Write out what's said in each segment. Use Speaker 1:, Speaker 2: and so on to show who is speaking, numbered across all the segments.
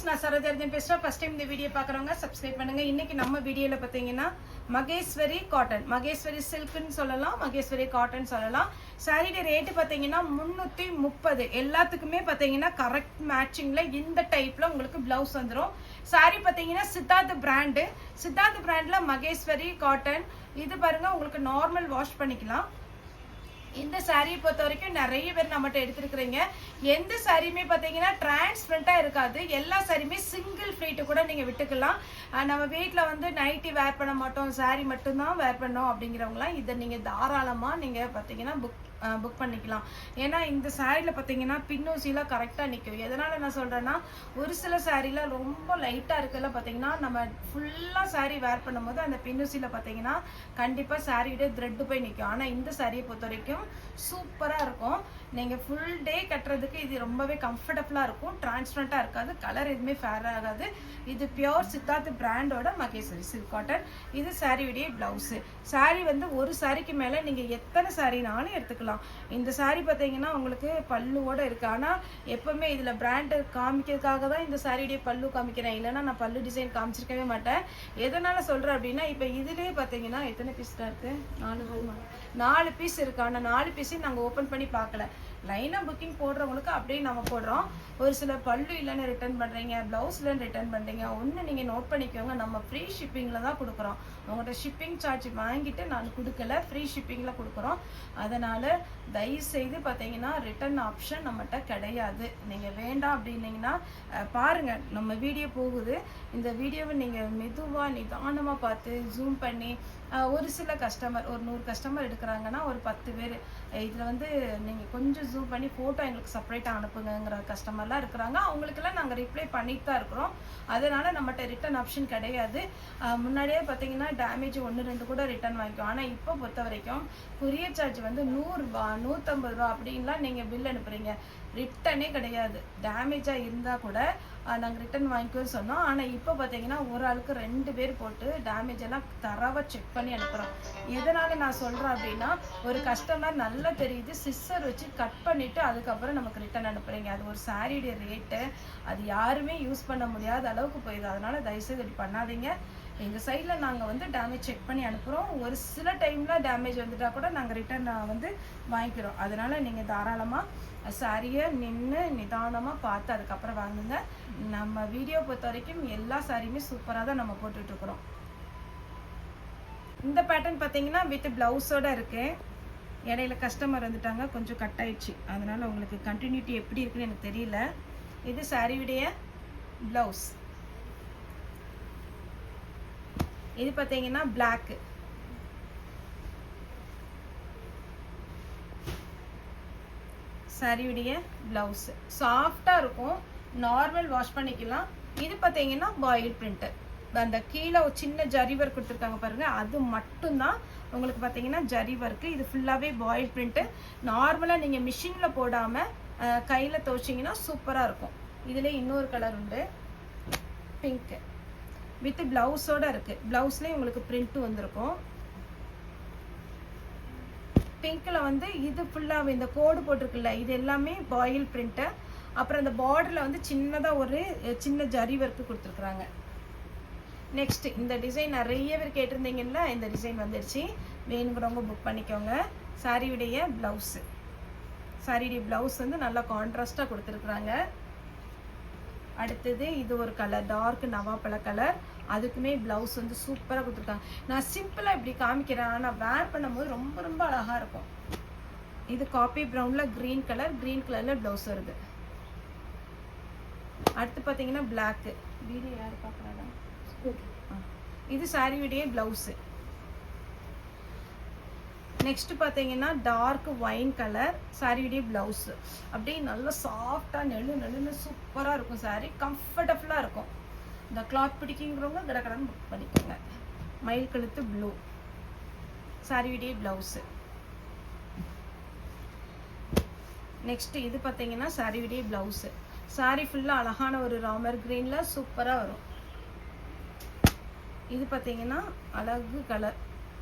Speaker 1: நான் சரோஜர்ஜன் பேசுகிறேன். First time இந்த வீடியோ பார்க்குறவங்க சப்ஸ்கிரைப் பண்ணுங்கள். இன்றைக்கி நம்ம வீடியோவில் பார்த்தீங்கன்னா மகேஸ்வரி காட்டன், மகேஸ்வரி சில்க்குன்னு சொல்லலாம், மகேஸ்வரி காட்டன் சொல்லலாம். சாரியோட ரேட்டு பார்த்தீங்கன்னா 330. எல்லாத்துக்குமே பார்த்தீங்கன்னா கரெக்ட் மேட்சிங்கில் இந்த டைப்பில் உங்களுக்கு ப்ளவுஸ் வந்துடும். சாரி பார்த்தீங்கன்னா சித்தார்த் பிராண்டு, சித்தார்த் பிராண்டில் மகேஸ்வரி காட்டன். இது பாருங்கள், உங்களுக்கு நார்மல் வாஷ் பண்ணிக்கலாம். இந்த சாரியை பொறுத்த வரைக்கும் நிறைய பேர் நம்மகிட்ட எடுத்துருக்குறீங்க. எந்த சாரியுமே பார்த்தீங்கன்னா டிரான்ஸ்பரண்ட்டாக இருக்காது. எல்லா சாரியுமே சிங்கிள் ஃப்ளீட்டு கூட நீங்கள் விட்டுக்கலாம். நம்ம வீட்டில் வந்து நைட்டி வேர் பண்ண மாட்டோம், சாரி மட்டும்தான் வேர் பண்ணோம் அப்படிங்கிறவங்களாம் இதை நீங்கள் தாராளமாக நீங்கள் பார்த்தீங்கன்னா புக் பண்ணிக்கலாம். ஏன்னா இந்த சாரியில் பார்த்தீங்கன்னா பின்னூசிலாம் கரெக்டாக நிற்கும். எதனால் நான் சொல்கிறேன்னா, ஒரு சில சாரியில் ரொம்ப லைட்டாக இருக்குல்ல பார்த்தீங்கன்னா, நம்ம ஃபுல்லாக சாரி வேர் பண்ணும்போது அந்த பின்னூசியில் பார்த்தீங்கன்னா கண்டிப்பாக சாரியோட த்ரெட்டு போய் நிற்கும். ஆனால் இந்த சாரியை பொறுத்த வரைக்கும் சூப்பராக இருக்கும். நீங்கள் ஃபுல் டே கட்டுறதுக்கு இது ரொம்பவே கம்ஃபர்டபுளாக இருக்கும். டிரான்ஸ்பரண்ட்டாக இருக்காது, கலர் எதுவுமே ஃபேர் ஆகாது. இது பியோர் சித்தார்த் பிராண்டோட மகேஸ்வரி சில்க் காட்டன். இது சாரியுடைய ப்ளவுஸு. சாரி வந்து ஒரு சாரிக்கு மேலே நீங்கள் எத்தனை சாரினாலும் எடுத்துக்கலாம். இந்த சாரி பார்த்தீங்கன்னா உங்களுக்கு பல்லுவோட இருக்கு. ஆனால் எப்பவுமே இதில் பிராண்டு காமிக்கிறதுக்காக தான் இந்த சாரியுடைய பல்லு காமிக்கிறேன். இல்லைன்னா நான் பல்லு டிசைன் காமிச்சிருக்கவே மாட்டேன். எதனால் சொல்கிறேன் அப்படின்னா, இப்போ இதுலேயே பார்த்தீங்கன்னா எத்தனை பீஸ் தான் இருக்குது? 4 பீஸ் இருக்கு. ஆனால் 4 பீஸையும் நாங்கள் ஓப்பன் பண்ணி பார்க்கல. லைனாக புக்கிங் போடுறவங்களுக்கு அப்படியே நம்ம போடுறோம். ஒரு சில பல்லு இல்லைன்னு ரிட்டர்ன் பண்ணுறீங்க, ப்ளவுஸ் இல்லைன்னு ரிட்டர்ன் பண்ணுறீங்க. ஒன்று நீங்கள் நோட் பண்ணிக்கோங்க, நம்ம ஃப்ரீ ஷிப்பிங்கில் தான் கொடுக்குறோம். உங்கள்கிட்ட ஷிப்பிங் சார்ஜ் வாங்கிட்டு நான் கொடுக்கல, ஃப்ரீ ஷிப்பிங்கில் கொடுக்குறோம். அதனால் தயவுசெய்து பார்த்தீங்கன்னா ரிட்டர்ன் ஆப்ஷன் நம்மகிட்ட கிடையாது. நீங்கள் வேண்டாம் அப்படின்னீங்கன்னா பாருங்கள், நம்ம வீடியோ போகுது. இந்த வீடியோவை நீங்கள் மெதுவாக நிதானமாக பார்த்து ஜூம் பண்ணி, ஒரு சில கஸ்டமர் ஒரு 100 கஸ்டமர் எடுக்கிறாங்கன்னா ஒரு 10 பேர் இதில் வந்து நீங்கள் கொஞ்சம் ஜூம் பண்ணி ஃபோட்டோ எங்களுக்கு செப்பரேட்டாக அனுப்புங்கிற கஸ்டமர்லாம் இருக்கிறாங்க. அவங்களுக்கெல்லாம் நாங்கள் ரிப்ளை பண்ணிட்டு தான் இருக்கிறோம். அதனால் நம்மகிட்ட ரிட்டர்ன் ஆப்ஷன் கிடையாது. முன்னாடியே பார்த்தீங்கன்னா டேமேஜ் 1-2 கூட ரிட்டர்ன் வாங்கிக்கும். ஆனால் இப்போ பொறுத்த வரைக்கும் கொரியர் சார்ஜ் வந்து 100 ரூபா 150 ரூபா அப்படின்லாம் நீங்கள் பில் அனுப்புகிறீங்க. ரிட்டனே கிடையாது. டேமேஜாக இருந்தால் கூட நாங்கள் ரிட்டன் வாங்கிக்குவோன்னு சொன்னோம். ஆனால் இப்போ பார்த்தீங்கன்னா ஒரு ஆளுக்கு 2 பேர் போட்டு டேமேஜ் எல்லாம் தரவாக செக் பண்ணி அனுப்புகிறோம். எதனால் நான் சொல்கிறேன் அப்படின்னா, ஒரு கஸ்டமர் நல்லா தெரியுது, சிஸ்ஸர் வச்சு கட் பண்ணிவிட்டு அதுக்கப்புறம் நமக்கு ரிட்டன் அனுப்புகிறீங்க. அது ஒரு சாரியுடைய ரேட்டு, அது யாருமே யூஸ் பண்ண முடியாத அளவுக்கு போயிடுது. அதனால் தயவுசெய்து இப்படி பண்ணாதீங்க. எங்கள் சைடில் நாங்கள் வந்து டேமேஜ் செக் பண்ணி அனுப்புகிறோம். ஒரு சில டைமில் டேமேஜ் வந்துட்டால் கூட நாங்கள் ரிட்டன் வந்து வாங்கிக்கிறோம். அதனால் நீங்கள் தாராளமாக சாரியை நின்று நிதானமாக பார்த்து அதுக்கப்புறம் வாங்குங்க. நம்ம வீடியோ பொறுத்த வரைக்கும் எல்லா சாரியுமே சூப்பராக தான் நம்ம போட்டுட்ருக்குறோம். இந்த பேட்டர்ன் பார்த்தீங்கன்னா வித் ப்ளவுஸோடு இருக்குது. இடையில கஸ்டமர் வந்துட்டாங்க, கொஞ்சம் கட் ஆயிடுச்சு. அதனால் உங்களுக்கு கண்டினியூட்டி எப்படி இருக்குன்னு எனக்கு தெரியல. இது சாரியுடைய ப்ளவுஸ். இது பார்த்தீங்கன்னா பிளாக்கு. சாரியுடைய ப்ளவுஸு சாஃப்டாக இருக்கும், நார்மல் வாஷ் பண்ணிக்கலாம். இது பார்த்தீங்கன்னா பாயில் பிரிண்ட்டு. அந்த கீழே ஒரு சின்ன ஜரி ஒர்க் கொடுத்துருக்காங்க பாருங்கள், அது மட்டும்தான் உங்களுக்கு பார்த்தீங்கன்னா ஜரி ஒர்க்கு. இது ஃபுல்லாகவே பாயில் பிரிண்ட்டு. நார்மலாக நீங்கள் மிஷினில் போடாமல் கையில் துவைச்சிங்கன்னா சூப்பராக இருக்கும். இதில் இன்னொரு கலர் உண்டு, பிங்க்கு வித் ப்ளவுஸோடு இருக்குது. ப்ளவுஸ்லேயே உங்களுக்கு பிரிண்ட்டும் வந்திருக்கும். பிங்க்கில் வந்து இது ஃபுல்லாகவே இந்த கோடு போட்டிருக்குல்ல, இது எல்லாமே பாயில் பிரிண்ட்டு. அப்புறம் அந்த பார்டரில் வந்து சின்னதாக ஒரு சின்ன ஜரி ஒர்க்கு கொடுத்துருக்குறாங்க. நெக்ஸ்ட் இந்த டிசைன் நிறைய பேர் கேட்டிருந்தீங்கல்ல, இந்த டிசைன் வந்துடுச்சு. வேணுங்கிறவங்க புக் பண்ணிக்கோங்க. சாரியுடைய ப்ளவுஸு, சாரியுடைய ப்ளவுஸ் வந்து நல்லா கான்ட்ராஸ்டாக கொடுத்துருக்குறாங்க. அடுத்தது இது ஒரு கலர், டார்க் நவாப்பழ கலர். அதுக்குமே ப்ளவுஸ் வந்து சூப்பராக கொடுத்துருக்காங்க. நான் சிம்பிளாக இப்படி காமிக்கிறேன், ஆனால் வேர் பண்ணும்போது ரொம்ப ரொம்ப அழகாக இருக்கும். இது காப்பி ப்ரௌனில் க்ரீன் கலர், க்ரீன் கலரில் ப்ளவுஸ் வருது. அடுத்து பார்த்தீங்கன்னா பிளாக்கு. வீடியோ யார் பார்க்குறாங்க? இது சாரியுடைய ப்ளவுஸு. நெக்ஸ்ட் பார்த்தீங்கன்னா டார்க் ஒயின் கலர், சாரியுடைய ப்ளவுஸு. அப்படியே நல்லா சாஃப்டாக நெழுன்னு சூப்பராக இருக்கும். சாரி கம்ஃபர்டபுளாக இருக்கும். இந்த கிளாத் பிடிக்குங்கிறவங்க கடகடன்னு புக் பண்ணிக்கோங்க. மயில் கழுத்து ப்ளூ, சாரியுடைய ப்ளவுஸு. நெக்ஸ்ட் இது பார்த்தீங்கன்னா சாரியுடைய ப்ளவுஸு. சாரி ஃபுல்லாக அழகான ஒரு ராமர் க்ரீனில் சூப்பராக வரும். இது பார்த்தீங்கன்னா அழகு கலர்,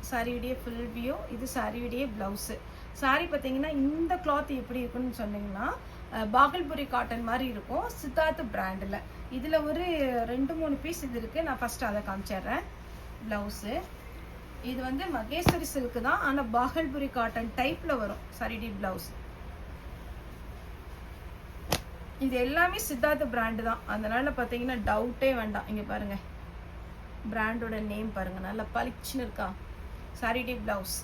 Speaker 1: சாரியுடைய ஃபுல் வியூ. இது சாரியுடைய ப்ளவுஸு. சாரி பார்த்தீங்கன்னா இந்த கிளாத் எப்படி இருக்குன்னு சொன்னீங்கன்னா, பாகல்புரி காட்டன் மாதிரி இருக்கும், சித்தார்த் பிராண்டில். இதில் ஒரு 2-3 பீஸ் இது இருக்குது. நான் ஃபஸ்ட்டு அதை காமிச்சிடுறேன். ப்ளவுஸு இது வந்து மகேஸ்வரி சில்க்கு தான், ஆனால் பாகல்புரி காட்டன் டைப்பில் வரும் சரிடி ப்ளவுஸ். இது எல்லாமே சித்தார்த் பிராண்டு தான், அதனால் பார்த்தீங்கன்னா டவுட்டே வேண்டாம். இங்கே பாருங்கள், பிராண்டோட நேம் பாருங்கள், நல்லா பளிச்சுன்னு இருக்கா. சரிடி ப்ளவுஸ்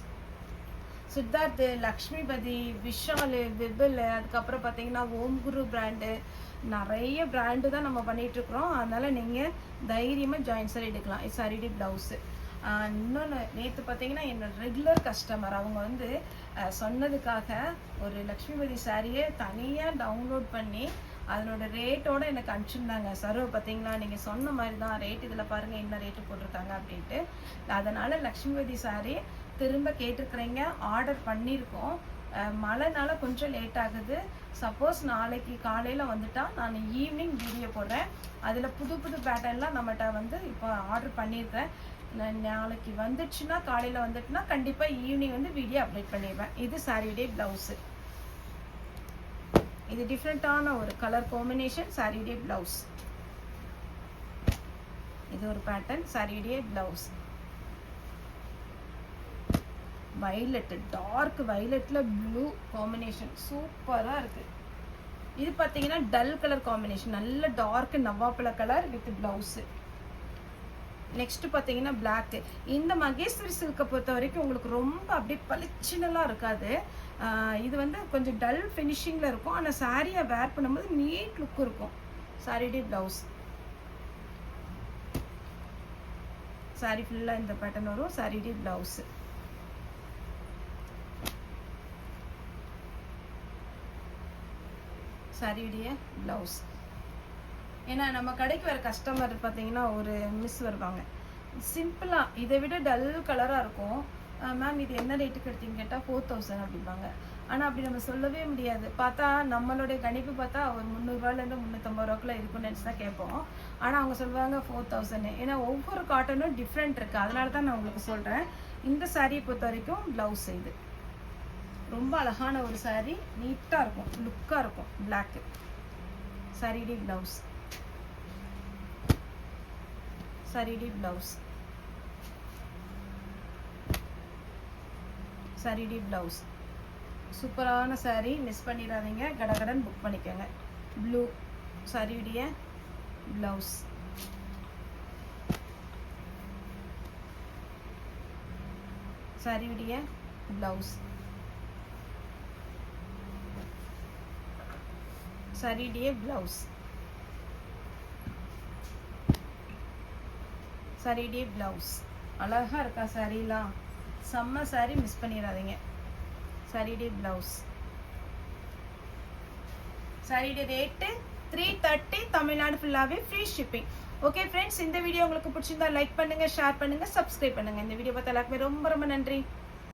Speaker 1: சித்தார்த், லக்ஷ்மிபதி, விஷால், விபில், அதுக்கப்புறம் பார்த்தீங்கன்னா ஓம் குரு பிராண்டு, நிறைய பிராண்டு தான் நம்ம பண்ணிகிட்ருக்குறோம். அதனால் நீங்கள் தைரியமாக ஜாயின்ஸர் எடுக்கலாம். இது சரிடி ப்ளவுஸு. இன்னொன்று, நேற்று பார்த்தீங்கன்னா என்னோட ரெகுலர் கஸ்டமர் அவங்க வந்து சொன்னதுக்காக ஒரு லக்ஷ்மிபதி சாரியை தனியாக டவுன்லோட் பண்ணி அதனோட ரேட்டோடு எனக்கு அனுப்பிச்சிருந்தாங்க. சரோ பார்த்தீங்களா, நீங்கள் சொன்ன மாதிரி தான் ரேட், இதில் பாருங்கள் என்ன ரேட்டு போட்டிருக்காங்க அப்படின்ட்டு. அதனால் லக்ஷ்மிபதி சாரி திரும்ப கேட்டிருக்கிறீங்க, ஆர்டர் பண்ணியிருக்கோம். மழைனால கொஞ்சம் லேட் ஆகுது. சப்போஸ் நாளைக்கு காலையில் வந்துட்டா நான் ஈவினிங் வீடியோ போடுறேன். அதில் புது புது பேட்டர்ன்லாம் நம்மகிட்ட வந்து இப்போ ஆர்டர் பண்ணியிருக்கேன். நாளைக்கு வந்துச்சுன்னா, காலையில் வந்துட்டுனா கண்டிப்பாக ஈவினிங் வந்து வீடியோ அப்டேட் பண்ணிடுவேன். இது சாரிடே ப்ளவுஸு. இது டிஃப்ரெண்ட்டான ஒரு கலர் காம்பினேஷன், சாரிடே ப்ளவுஸ். இது ஒரு பேட்டர்ன், சாரிடே ப்ளவுஸ். வயலட், டார்க் வயலட்டில் ப்ளூ காம்பினேஷன் சூப்பராக இருக்குது. இது பார்த்தீங்கன்னா டல் கலர் காம்பினேஷன், நல்ல டார்க் நவாப்பழ கலர் வித் ப்ளவுஸு. நெக்ஸ்ட் பார்த்தீங்கன்னா பிளாக். இந்த மகேஸ்வரி சில்கை பொறுத்த வரைக்கும் உங்களுக்கு ரொம்ப அப்படியே பளிச்சுனெல்லாம் இருக்காது. இது வந்து கொஞ்சம் டல் ஃபினிஷிங்கில் இருக்கும், ஆனால் சாரியை வேர் பண்ணும்போது நீட் லுக் இருக்கும். சாரிடே ப்ளவுஸ். சாரி ஃபுல்லாக இந்த பேட்டர்ன் வரும். சாரிடே ப்ளவுஸு. சாரியுடைய ப்ளவுஸ். ஏன்னா நம்ம கடைக்கு வர கஸ்டமர் பார்த்தீங்கன்னா ஒரு மிஸ் வருவாங்க, சிம்பிளாக இதை விட டல் கலராக இருக்கும். மேம் இது என்ன ரேட்டுக்கு எடுத்தீங்க கேட்டால் 4000 அப்படிம்பாங்க. ஆனால் அப்படி நம்ம சொல்லவே முடியாது. பார்த்தா நம்மளுடைய கணிப்பு பார்த்தா ஒரு 300ரூவாலேருந்து 350 ரூபாக்குள்ளே இருக்குன்னு நினச்சி தான் கேட்போம். ஆனால் அவங்க சொல்லுவாங்க 4000. ஏன்னா ஒவ்வொரு காட்டனும் டிஃப்ரெண்ட் இருக்குது, அதனால தான் நான் உங்களுக்கு சொல்கிறேன். இந்த சாரியை பொறுத்த வரைக்கும் ப்ளவுஸ் இது ரொம்ப அழகான ஒரு சாரி, நீட்டாக இருக்கும், லுக்காக இருக்கும். பிளாக்கு சாரிடி ப்ளவுஸ். சாரிடி ப்ளவுஸ். சாரிடி ப்ளவுஸ். சூப்பரான சாரி, மிஸ் பண்ணிடாதீங்க, கடகடன் புக் பண்ணிக்கோங்க. ப்ளூ சாரியுடைய ப்ளவுஸ். சாரியுடைய ப்ளவுஸ். சாரியுடைய ப்ளவுஸ். சாரியுடைய ப்ளவுஸ். அழகாக இருக்கா சாரீலாம், செம்ம சாரி, மிஸ் பண்ணிடாதீங்க. சாரியுடைய ப்ளவுஸ். சாரியுடைய ரேட்டு 330, தமிழ்நாடு ஃபுல்லாகவே ஃப்ரீ ஷிப்பிங். ஓகே ஃப்ரெண்ட்ஸ், இந்த வீடியோ உங்களுக்கு பிடிச்சிருந்தா லைக் பண்ணுங்கள், ஷேர் பண்ணுங்கள், சப்ஸ்கிரைப் பண்ணுங்கள். இந்த வீடியோ பார்த்த எல்லாருக்குமே ரொம்ப ரொம்ப நன்றி.